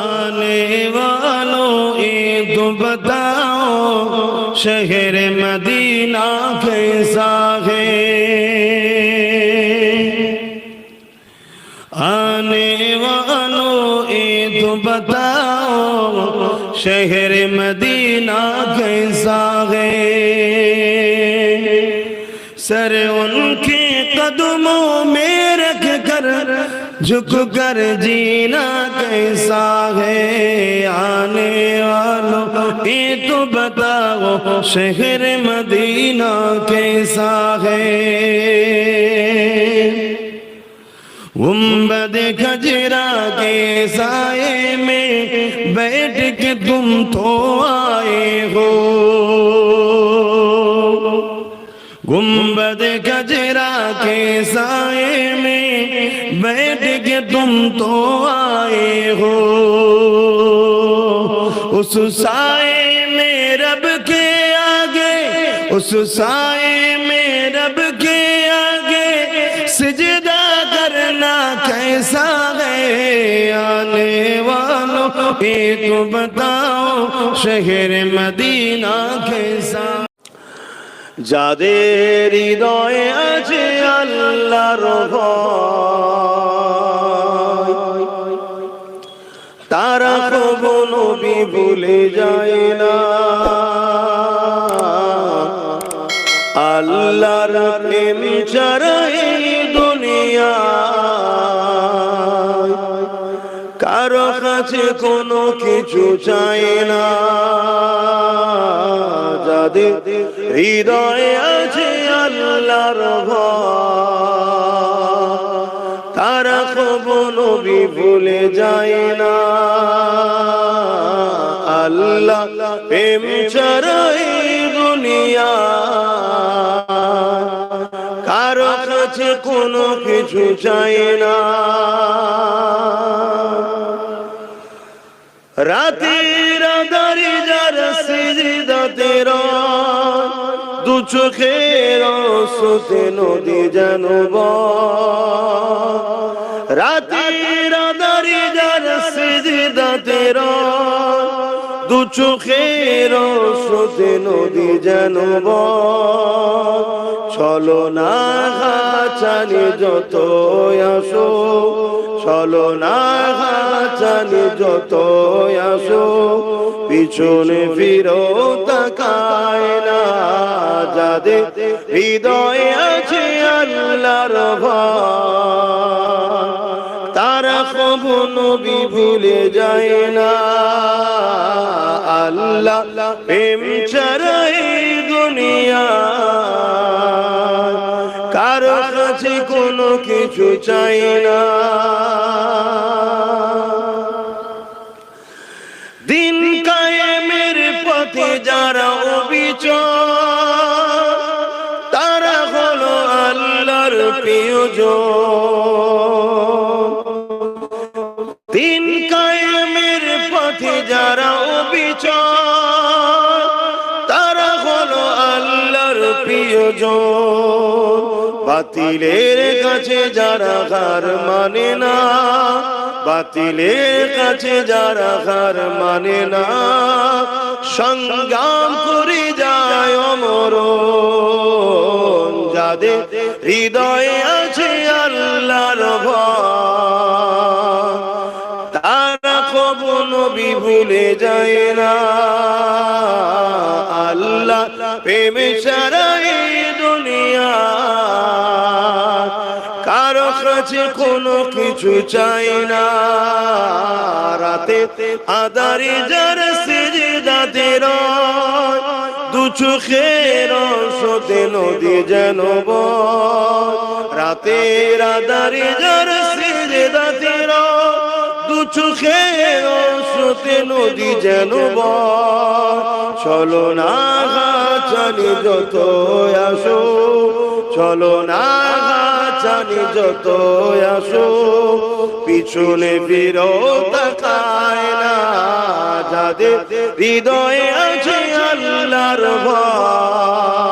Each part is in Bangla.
आने वालों ये तो बताओ शहर मदीना कैसा है। आने वालों ये तो बताओ शहर मदीना कैसा है। सर उनके कदमों में रख कर झुक कर जीना कैसा है। आने वालों ये तो बताओ शहर मदीना कैसा है। गुंबद खजरा के साए में बैठ के तुम तो आए हो। गुंबद खजरा के साए में बैठ के तुम तो आए हो। उस साए में रब के आगे, उस साए में रब के आगे सिजदा करना कैसा है। आने वालों ये तो बताओ शहर मदीना कैसा। যাদের হৃদয়ে আছে আল্লাহর ভয় তারা কখনো নবী ভুলে যায় না। আল্লাহর প্রেম ছাড়া এই দুনিয়ায় কারো কাছে কোনো কিছু চাই না। যাদের হৃদয়ে আছে আল্লাহর ভয় তারা কখনো নবী ভুলে যায় না। আল্লাহ প্রেম ছাড়া এই দুনিয়ায় কারো কাছে কোনো কিছু চাই না। রাতের আঁধারে যারা সিজদাতে রয় দু চোখের আঁসুতে নদী যেন বয়। রাতের আঁধারে যারা সিজদাতে রয় দু চোখের আঁসুতে নদী যেন বয়। চলো না চালি যত আসো, চলো না চালি যত আসো, পিছনে ফিরো তাকায় না। যাদের হৃদয়ে আছে আল্লাহর ভয় তারা কখনো নবী ভুলে যায় না। আল্লাহ প্রেম ছাড়া এই দুনিয়ায় কারো কাছে কোনো কিছু চাই না। দিন কায়েমের পথে যারা অবিচল তারা হলো আল্লাহর প্রিয়জন। দিন কায়েমের পথে যারা অবিচল তারা হলো আল্লাহর প্রিয়জন। বাতিলের কাছে যারা হার মানে না, বাতিলের কাছে যারা হার মানে না, সংগ্রাম করে যায় অমরণ। যাদের হৃদয়ে আছে আল্লাহর ভয় তারা কখনো নবী ভুলে যায় না। আল্লাহ প্রেম ছাড়া এই দুনিয়া কারো কাছে কোনো কিছু চাই না। রাতে আঁধারে যারা সিজদাতে রয় দু চোখের আঁসুতে নদী যেন বয়। রাতের আঁধারে যারা সিজদাতে রয় দু চোখের আঁসুতে নদী যেন বয়। চলো না চালি যত আসো, চলো না চালি যত আসো, পিছনে ফিরো তাকায় না। যাদের হৃদয়ে আছে আল্লাহর ভয়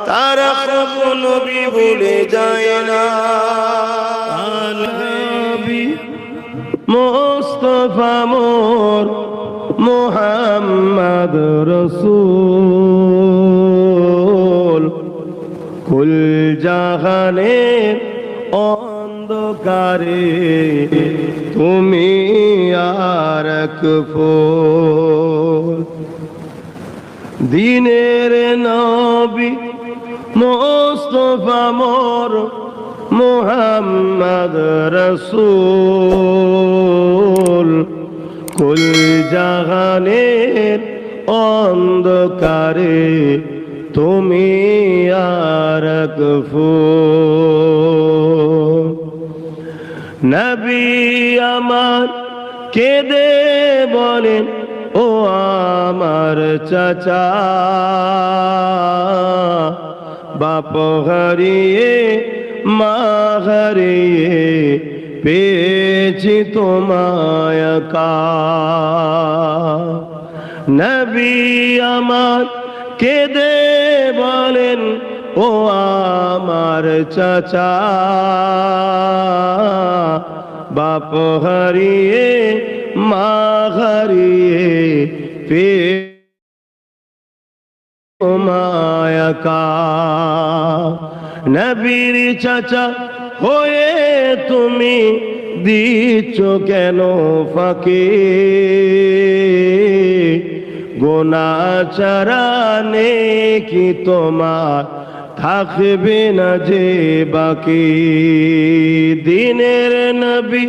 তারা কখনো নবী ভুলে যায় না। মোস্তফা মোর মুহাম্মদ রসূল কুল জাহানের অন্ধকারে তুমি আর এক ফুল দিনের নবী মোস্তফা মোর মুহাম্মদ রসূল কুল জাহানের অন্ধকারে তুমি আর এক ফুল নবী আমার কেঁদে বলেন ও আমার চাচা বাপ হারিয়ে মা হারিয়ে পেয়েছি তোমায় একা নবী আমার কেঁদে বলেন ও আমার চাচা বাপ হারিয়ে মা হারিয়ে তোমায় একা নবীর চাচা হয়ে তুমি দিচ্ছ কেন ফাঁকি গোনাচারা নেকি তোমার থাকবে না যে বাকি দিনের নবী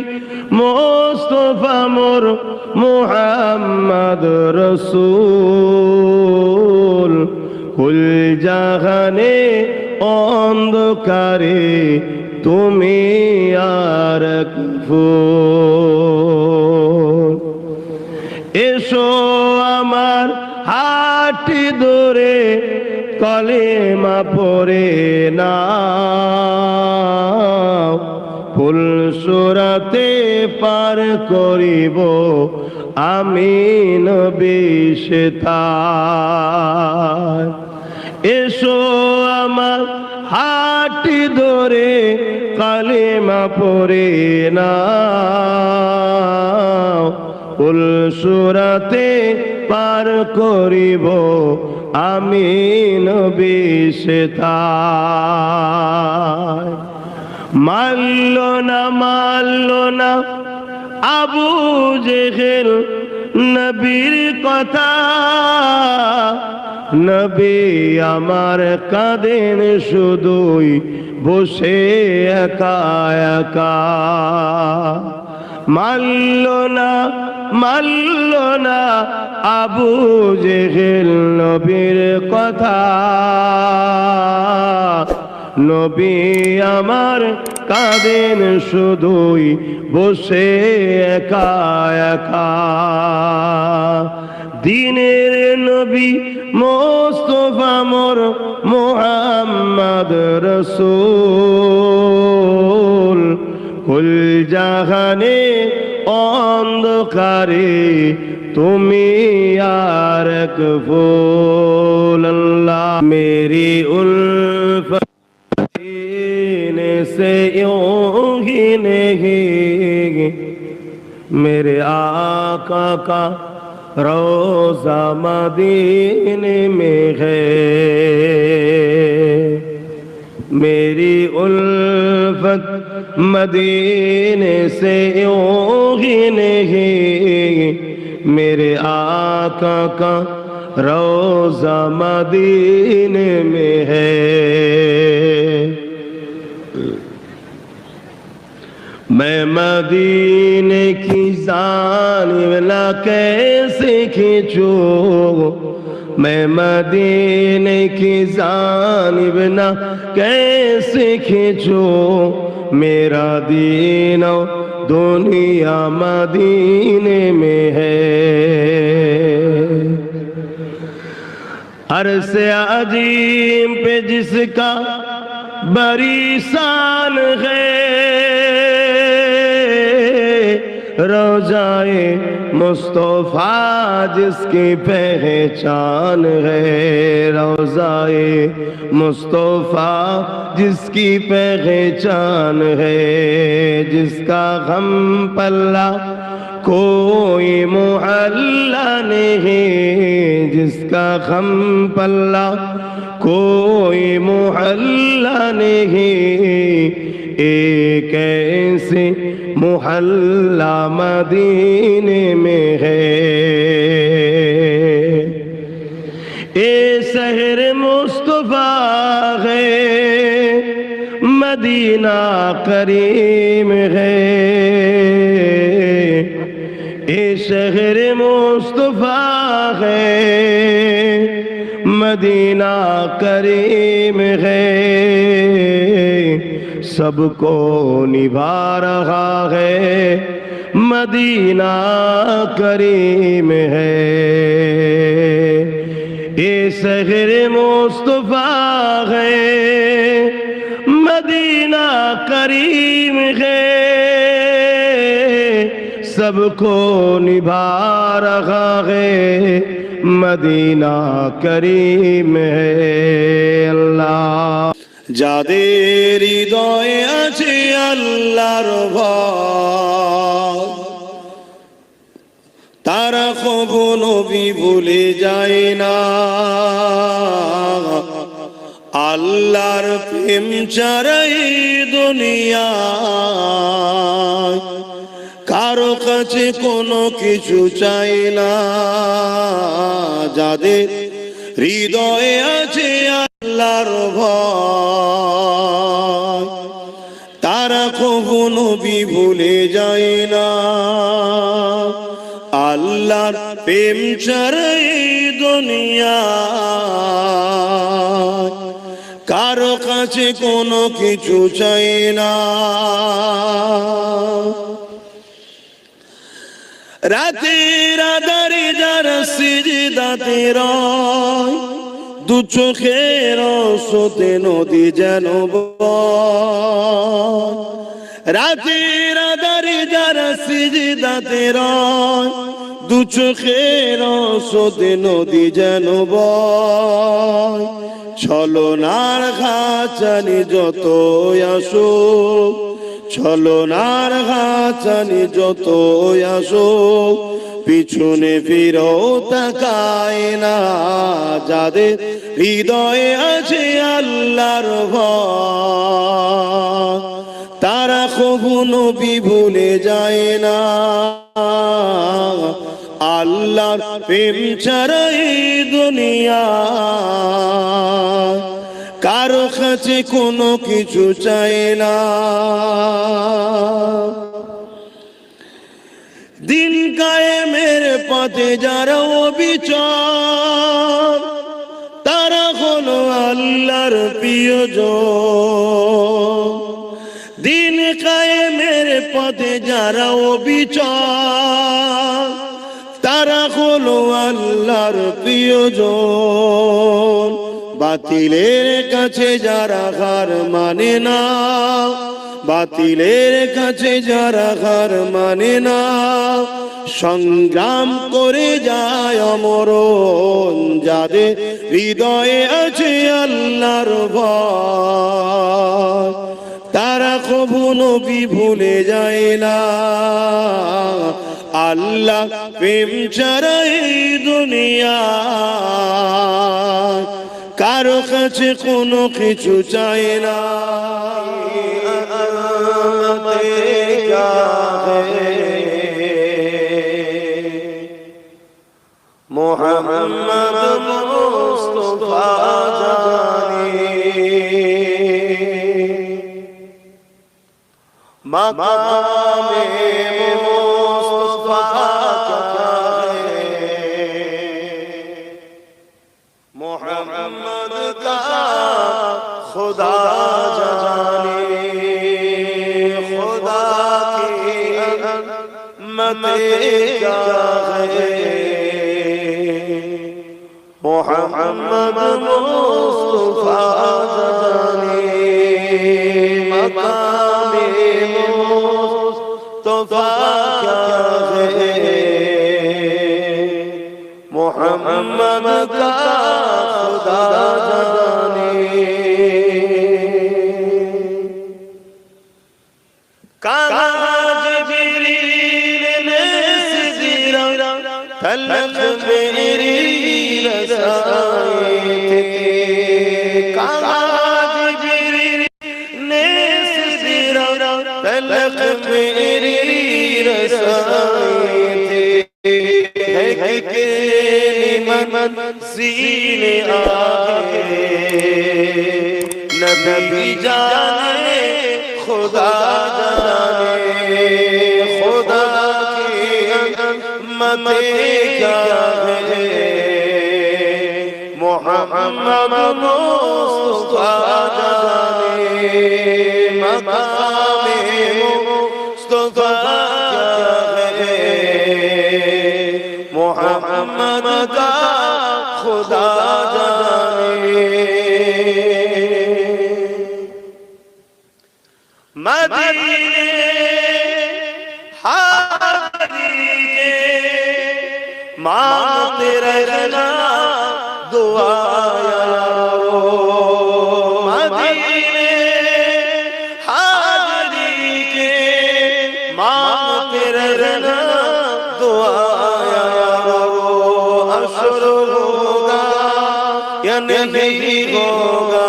মোস্তফা মোর মুহাম্মদ রসূল কুল জাহানে অন্ধকারে তুমি আর এক ফুল এসো আমার হাটি ধরে কলেমা পড়ে না ফুল সুরাতে পার করিব আমি নবী সেতার এসো আমার হাটি ধরে কলেমা পড়ে না ফুল সুরাতে পার করিব আমি নবী সেতার মানল না আবু জেহেল নবীর কথা নবী আমার কাঁদেন শুধুই বসে একা একা মানল না আবু জেহেল নবীর কথা নবী আমার কাঁদেন শুধুই বসে একা একা দিনের নবী মোস্তফা মোর মুহাম্মদ রসূল কুল জাহানে অন্ধকারে তুমি আর এক ফুল আল্লাহ মেরি উলফত से यूं ही नहीं मेरे आका का रोज़ा मदीने में है मेरी उल्फत मदीने से यूं ही नहीं मेरे आका का रोज़ा मदीने में है मैं मदीने की जानिब ना कैसे खींचूं मैं मदीने की जानिब ना कैसे खींचूं मेरा दीनो दुनिया मदीने में है अरसे अजीम पे जिसका बड़ी शान है रोजाए मुस्तफा जिसकी पहचान है रोजाए मुस्तफा जिसकी पहचान है जिसका गम पल्ला कोई मोहल्ला नहीं जिसका गम पल्ला, कोई मोहल्ला नहीं एक ऐसे मोहल्ला मदीने में है। ए शहर मुस्तफा है, मदीना करीम है। ए शहर मुस्तफा है, मदीना करीम है। सबको निभा रहा है, मदीना करीम है। ये शहर मुस्तफा है, मदीना करीम है। सबको निभा रहा है, मदीना करीम है। अल्लाह যাদের হৃদয়ে আছে আল্লাহর ভয়, তারা কখনো ভুলে যায় না। আল্লাহর প্রেম ছাড়াই দুনিয়ায় কারো কাছে কোনো কিছু চাই না। যাদের হৃদয়ে আছে আল্লাহর ভয়, তারা কখনো ভুলে যায় না। আল্লাহর প্রেম ছাড়াই দুনিয়ায় কারো কাছে কোনো কিছু চাই না। রাতের আধারে যারা সিজদাতে রয়, দু চোখের স্রোতে নদী যেন বয়। রাতের আধারে যারা সিজদাতে রয়, দু চোখের স্রোতে নদী যেন বয়। ছলনার ঘাচানি যত আসুক, ছলনার ঘাচানি যত আসুক, পিছনে ফিরেও তাকায় না। যাদের হৃদয়ে আছে আল্লাহর ভয়, তারা কখনো ভুলে যায় না। আল্লাহর প্রেম ছাড়াই দুনিয়ায় কারো কাছে কোনো কিছু চাই না। দিন কায়েমের পথে যারা অবিচল, তারা হলো আল্লাহর প্রিয়জন। দিন কায়েমের পথে যারা অবিচল, তারা হলো আল্লাহর প্রিয়জন। বাতিলের কাছে যারা হার মানে না, বাতিলের কাছে যারা হার মানে না, সংগ্রাম করে যায় অমরণ। যাদের হৃদয়ে আছে আল্লাহর ভয়, তারা কখনো ভুলে যায় না। আল্লাহ প্রেম ছাড়াই দুনিয়া কারো কাছে কোনো কিছু চাই না। মোহাম্মদ মুস্তাফা জানি মাকামে মুস্তাফা মোহাম্মদ কা खुदा जाने खुदा की अज़मत क्या है। मोहम्मद मुस्तफा जाने मकामे मुस्तफा क्या है। मोहम्मद का खुदा जाने कहाँ जिब्रील ने तलक मेरी रसाए थे कहा जिब्रील ने सिदरा तलक मेरी रसाए थे है कि मन सीने आगे नबी जाने खुदा जाने खुदा मते क्या है मोहम्मद मुस्तफा जाने मकामे मुस्तफा क्या है मोहम्मद का खुदा जाने मदीने मांगते रहना दुआ यारो मदीने हाजरी के मांगते रहना दुआ यारो अशर होगा या नहीं होगा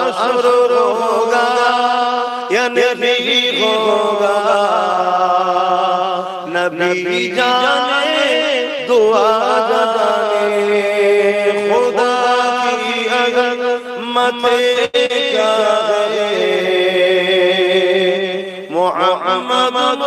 अशर होगा या नहीं होगा नबी जाने दुआ जाने खुदा की अगर मते क्या है मोहम्मद